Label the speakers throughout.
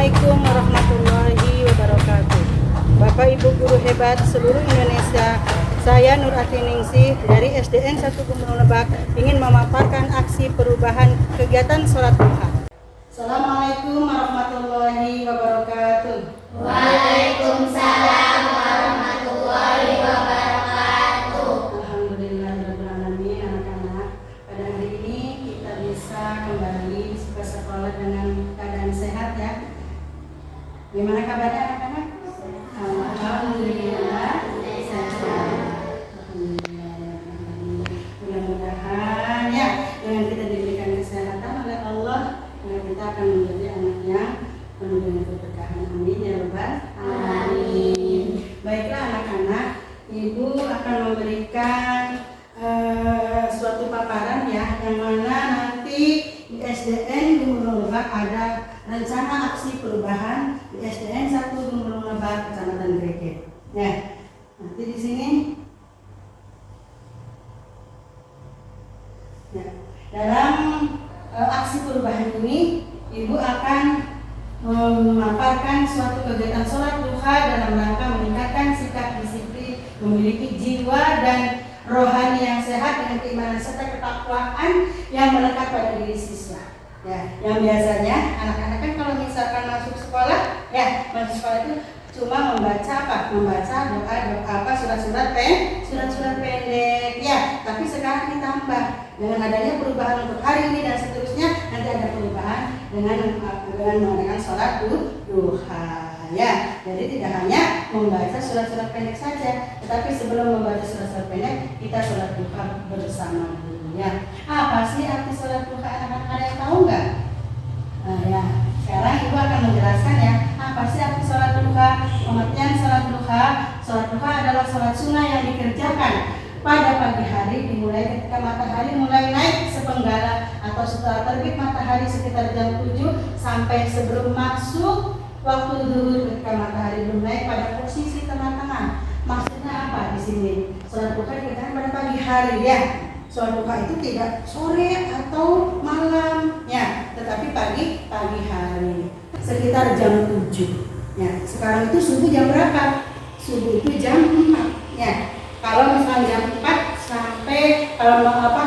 Speaker 1: Assalamualaikum warahmatullahi wabarakatuh. Bapak Ibu guru hebat seluruh Indonesia, saya Nur Atiningsih dari SDN 1 Gumulung Lebak ingin memaparkan aksi perubahan kegiatan sholat duha. Assalamualaikum warahmatullahi wabarakatuh.
Speaker 2: Waalaikumsalam warahmatullahi wabarakatuh.
Speaker 1: Alhamdulillahirrahmanirrahim. Anak-anak, pada hari ini kita bisa kembali ke sekolah dengan keadaan sehat ya. Gimana kabarnya anak-anak? Alhamdulillah sehat. Alhamdulillah. Mudah-mudahan ya dengan kita diberikan kesehatan oleh Allah, kita akan menjadi anak yang penuh dengan keberkahan. Amin ya rabbal alamin. Baiklah anak-anak, Ibu akan memberikan suatu paparan ya, yang mana nanti di SDN Gumulung Lebak ada rencana aksi perubahan di SDN 1 Gumulung Lebak, Kecamatan Greget. Ya, nanti di sini. Ya, dalam aksi perubahan ini, Ibu akan memaparkan suatu kegiatan sholat duha dalam rangka meningkatkan sikap disiplin, memiliki jiwa dan rohani yang sehat dengan keimanan serta ketakwaan yang melekat pada diri siswa. Ya, yang biasanya anak-anak kan kalau misalkan masuk sekolah, ya masuk sekolah itu cuma membaca apa? Membaca doa apa surat-surat pendek. Ya, tapi sekarang ditambah dengan adanya perubahan untuk hari ini dan seterusnya, nanti ada perubahan dengan mengadakan sholat duha. Ya, jadi tidak hanya membaca surat-surat pendek saja, tetapi sebelum membaca surat-surat pendek, kita sholat duha bersama dulu ya. Apa sih arti sholat duha, anak-anak ada yang tahu nggak? Nah ya, sekarang Ibu akan menjelaskan ya, apa sih arti sholat duha? Pengertian sholat duha. Sholat duha adalah sholat sunnah yang dikerjakan pada pagi hari, dimulai ketika matahari mulai naik sepenggala atau setelah terbit matahari sekitar jam 7 sampai sebelum masuk waktu zuhur ketika matahari belum naik pada posisi tengah-tengah. Maksudnya apa di sini? Sholat duha dikerjakan pada pagi hari ya. Sholat duha itu tidak sore atau malam ya, tetapi pagi hari sekitar jam 7 ya. Sekarang itu subuh jam berapa? Subuh itu jam 4 ya. Kalau misalnya jam 4 sampai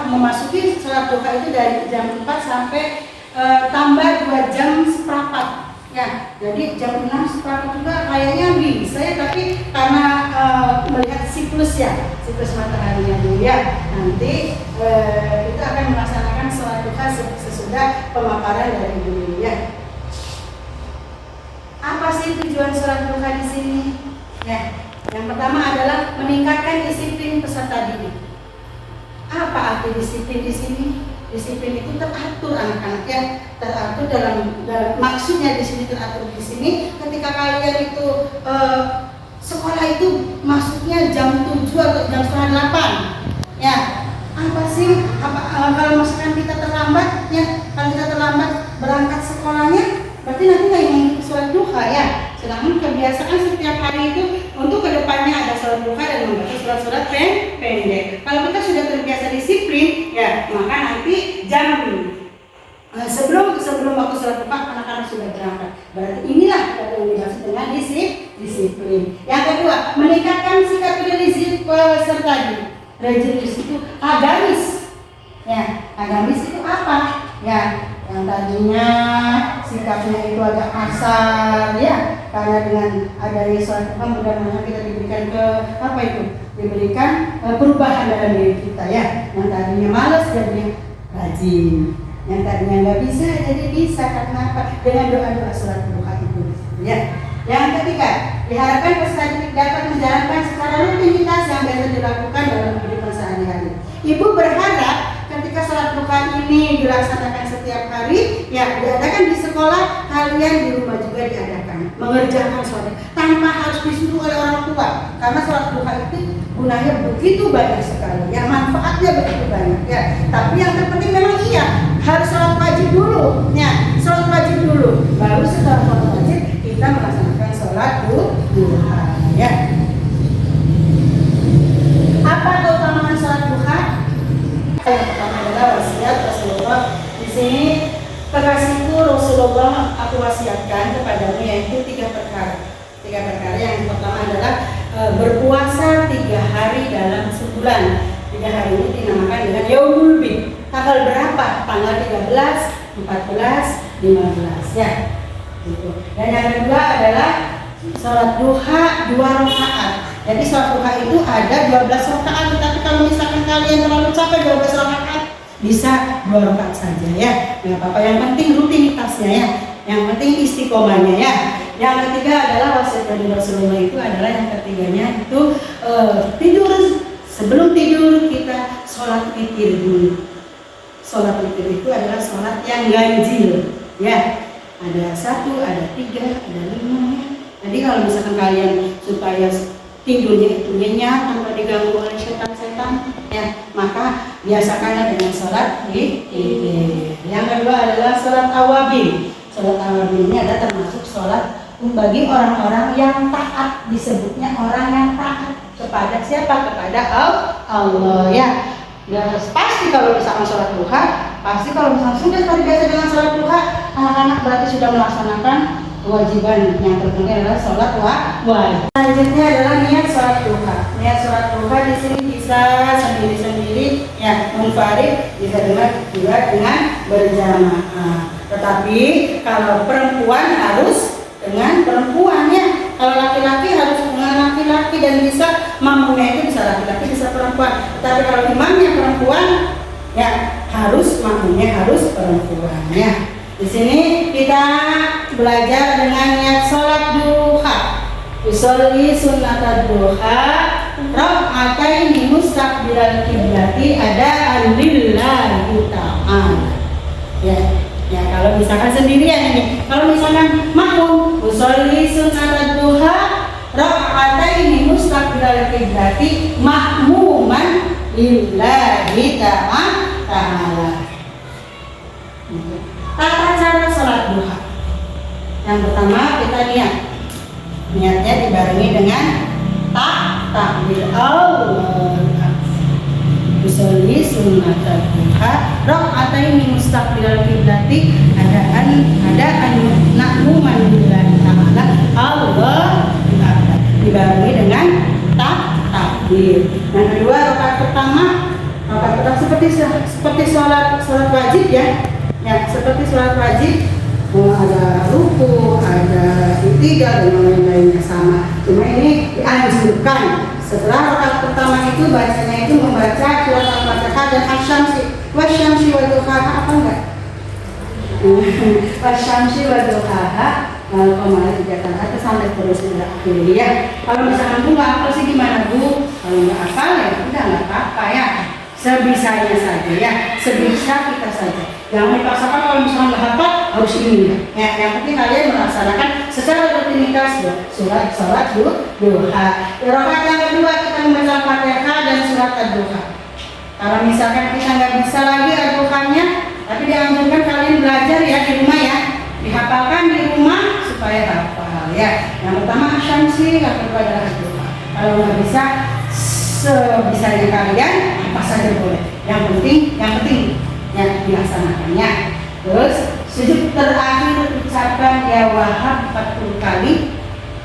Speaker 1: memasuki sholat duha itu dari jam 4 sampai tambah 2 jam seperempat. Ya, jadi jam 6 seperempat juga kayaknya bisa ya, tapi karena melihat siklus mataharinya dulu ya, nanti kita akan melaksanakan sholat duha sesudah pemaparan dari dulu ya. Apa sih tujuan sholat duha di sini? Ya, yang pertama adalah meningkatkan disiplin peserta didik. Apa arti disiplin di sini? Disiplin itu teratur anak-anak ya, teratur dalam maksudnya di sini teratur di sini. Ketika kalian itu sekolah itu masuknya jam 7 atau jam setengah 8 ya, apa sih kalau misalkan kita terlambat ya, kalau kita terlambat berangkat sekolahnya, berarti nanti nggak ingin sholat duha ya. Sedangkan kebiasaan setiap hari itu untuk kedepannya ada sholat duha dan membaca surat-surat pendek. Kalau kita sudah terbiasa disiplin ya, maka nanti jam sebelum waktu sholat duha anak-anak sudah berangkat. Berarti inilah yang dimaksud dengan disiplin. Yang kedua, meningkatkan sikap religius peserta didik. Religius itu agamis. Ya, agamis itu apa? Ya, yang tadinya sikapnya itu agak kasar ya, karena dengan adanya sholat duha mudah-mudahan kita diberikan perubahan dalam diri kita ya. Yang tadinya malas jadi rajin, yang tadinya nggak bisa jadi bisa. Karena apa? Dengan doa-doa sholat duha itu ya. Yang ketiga, diharapkan peserta didik dapat menjalankan secara rutinitas yang biasa dilakukan dalam kehidupan sehari-hari. Ibu berharap ketika sholat duha ini dilaksanakan setiap hari ya, diadakan di sekolah, kalian di rumah juga diadakan, mengerjakan sholat tanpa harus disuruh oleh orang tua, karena sholat duha itu gunanya begitu banyak sekali ya, manfaatnya begitu banyak ya. Tapi yang terpenting memang iya harus sholat wajib dulu ya, sholat wajib dulu, baru setelah sholat wajib kita melaksanakan sholat duha ya. Apa keutamaan sholat duha? Yang pertama adalah wasiat Rasulullah. Di sini kekasihku Rasulullah aku wasiat wasiatkan kepadamu yaitu 3 perkara. 3 perkara. Yang pertama adalah berpuasa 3 hari dalam sebulan. 3 hari ini dinamakan dengan Yaumul Bid. Tanggal berapa? Tanggal 13, 14, 15 ya. Gitu. Dan yang kedua adalah sholat duha 2 rakaat. Jadi sholat duha itu ada 12 rakaat, tetapi kalau misalkan kalian terlalu capek 12 rakaat, bisa 2 rakaat saja ya. Nggak apa-apa, yang penting rutinitasnya ya. Yang penting istiqomahnya ya. Yang ketiga adalah wasiat dari Rasulullah itu adalah yang ketiganya itu tidur. Sebelum tidur kita sholat witir dulu. Sholat witir itu adalah sholat yang ganjil ya. Ada 1, ada 3, ada 5 ya. Jadi kalau misalkan kalian supaya tidurnya itu nyenyak tanpa diganggu oleh setan-setan ya, maka biasakanlah dengan sholat witir. Yang kedua adalah sholat awabin. Sholat awabin ini ada termasuk sholat bagi orang-orang yang taat, disebutnya orang yang taat kepada siapa? Kepada Allah ya. Ya pasti kalau misalkan sholat duha, pasti kalau misalkan sudah terbiasa dengan sholat duha, anak-anak berarti sudah melaksanakan kewajiban yang terpenting adalah sholat wajib. Selanjutnya adalah niat sholat duha. Niat sholat duha di sini bisa sendiri-sendiri ya, munfarid, bisa juga dengan berjamaah. Tetapi kalau perempuan harus dengan perempuan ya. Kalau laki-laki harus dengan laki-laki dan bisa makmumnya itu bisa laki-laki bisa perempuan. Tapi kalau imamnya perempuan ya harus makmumnya harus perempuan ya. Di sini kita belajar dengan niat sholat duha. Usolli sunnatul duha raka'ataini mustaqbilal qiblati ada lillahi ta'ala. Ya kalau misalkan sendirian ini, kalau misalkan makmum usolli sunnatul duha raka'ataini mustaqbilal qiblati makmuman lillahi ta'ala. Tata cara sholat duha. Yang pertama kita niatnya dibarengi dengan takbir Allah. Usolli sunnatul duha raka'ataini mustaqbilal qiblati ada makmuman lillahi ta'ala Allah dibarengi dengan takbir. Yang kedua rakaat pertama seperti sholat wajib ya. Ya, seperti sholat wajib ada ruku, ada iktidal dan lain-lainnya sama. Cuma ini dianjurkan setelah rakaat pertama itu bacanya itu membaca surat Al-Fatihah dan Asy-Syamsi wa duhaha apa enggak? Asy-Syamsi wa duhaha kemarin 3 kali sampai terus akhir ya. Kalau misalkan Bu nggak hafal sih gimana Bu? Kalau nggak hafal ya udah nggak apa-apa ya. Sebisanya saja ya, sebisa kita saja. Jangan dipaksakan kalau misalnya nggak hafal harus ini. Ya, yang penting kalian melaksanakan secara rutinitas sholat duha. Rakaat yang kedua kita membaca Fatihah dan surat Ad-Duha. Kalau misalkan kita nggak bisa lagi Ad-Duhanya, tapi dianjurkan kalian belajar ya di rumah ya, dihafalkan di rumah supaya hafal ya. Yang pertama Asy-Syamsi, yang kedua adalah Ad-Duha. Kalau nggak bisa sebisanya kalian apa saja boleh. Yang penting ya dilaksanakannya. Terus sujud terakhir ucapkan ya Wahhab 40 kali.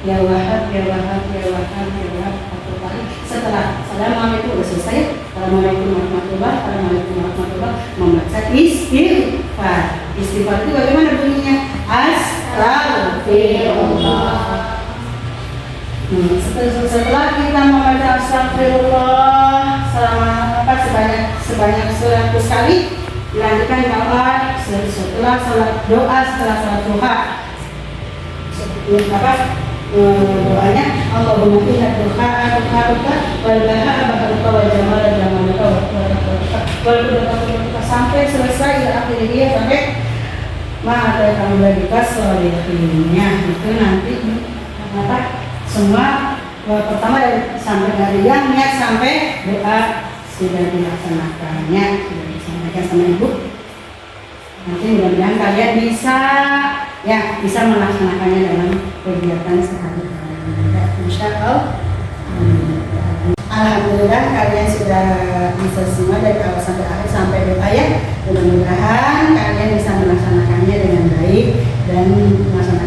Speaker 1: Ya Wahhab, ya Wahhab, ya Wahhab, ya Wahhab 40 kali. Setelah Assalamualaikum udah selesai. Assalamualaikum warahmatullahi membaca istighfar. Istighfar itu bagaimana bunyinya? Astagfirullah. Setelah kita membaca astagfirullah sebanyak 100 kali, dilanjutkan doa setelah sholat duha. Doanya Allahumma inna duha'aka wal baha'a wal jamala wal sampai selesai akhirnya sampai ma'ata kamu badika sholihnya. Itu nanti semua pertama sampai dari yang niat sampai doa sudah dilaksanakannya, sudah disampaikan sama Ibu. Nanti mudah-mudahan kalian bisa melaksanakannya dalam kegiatan sehari-hari. Insya Allah. Alhamdulillah kalian sudah bisa semua dari awal sampai akhir sampai doa ya. Mudah-mudahan kalian bisa melaksanakannya dengan baik dan melaksanakan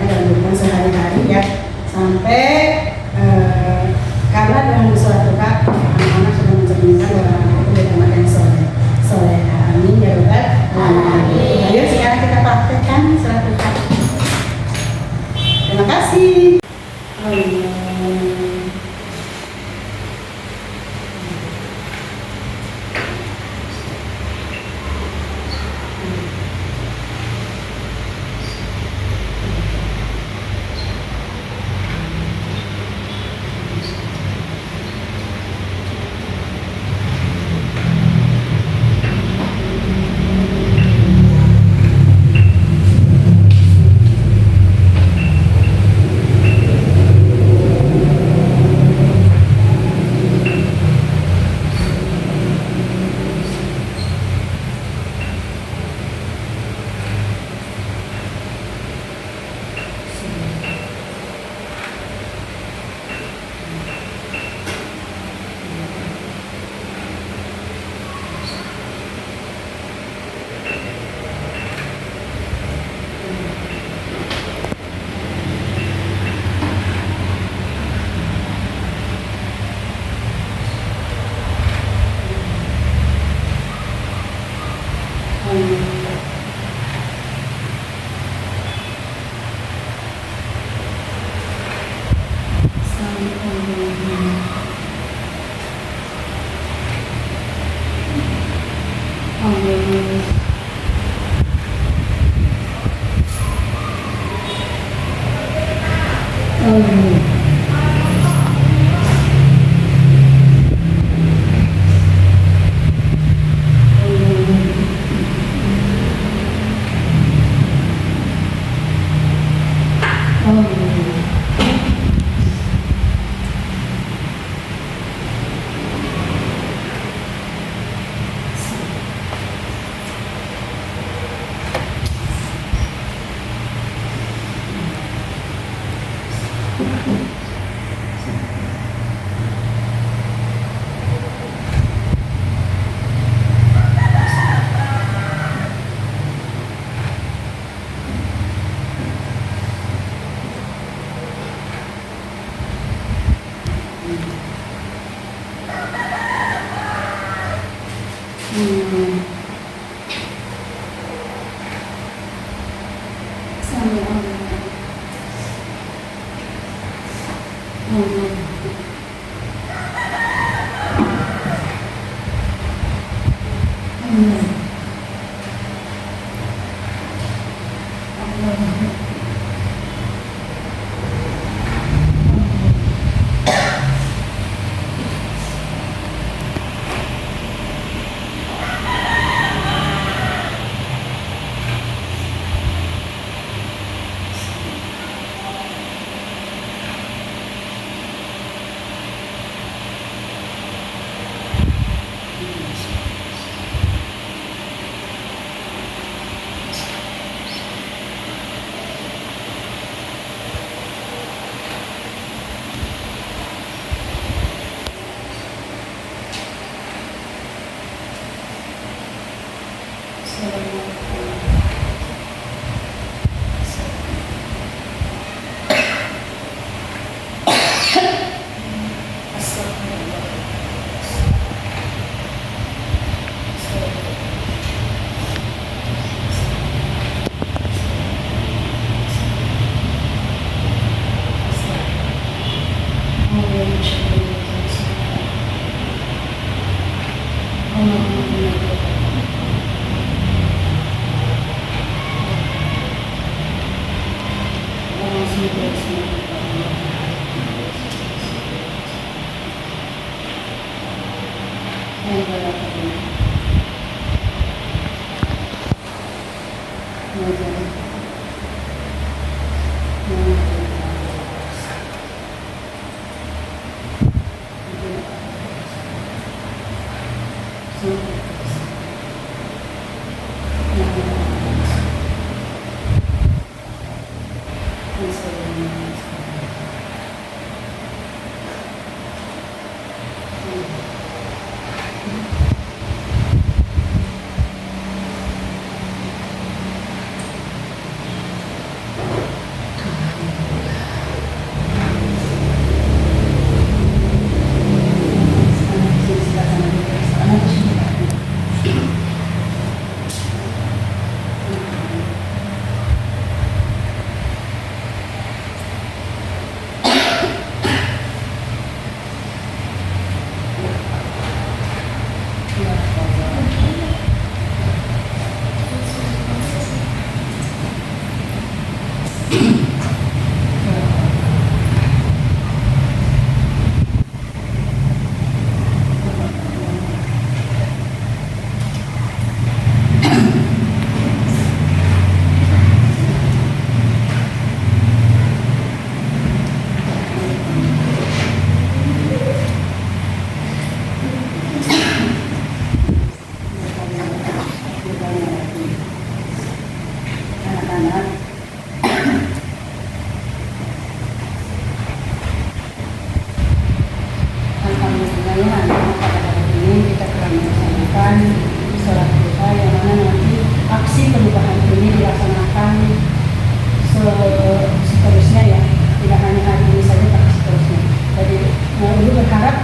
Speaker 1: seterusnya ya, tidak hanya hari ini saja tapi seterusnya. Jadi Ibu berharap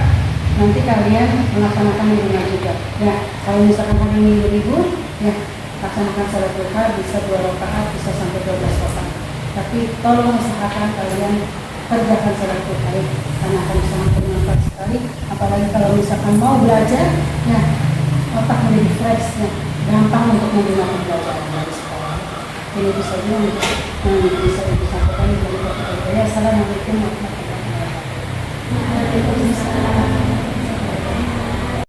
Speaker 1: nanti kalian melaksanakan di rumah juga. Ya, kalau misalkan hari Minggu libur, ya laksanakan salat duha bisa 2 rakaat, bisa sampai 12 rakaat. Tapi tolong usahakan kalian kerjakan salat duha karena akan sangat bermanfaat sekali. Apalagi kalau misalkan mau belajar, ya otak menjadi fresh, ya gampang untuk menggunakan pelajaran dari sekolah. Ini bisa juga bisa disampaikan dari Bapak Ibu saya. Assalamualaikum warahmatullahi wabarakatuh.
Speaker 2: Waalaikumsalam.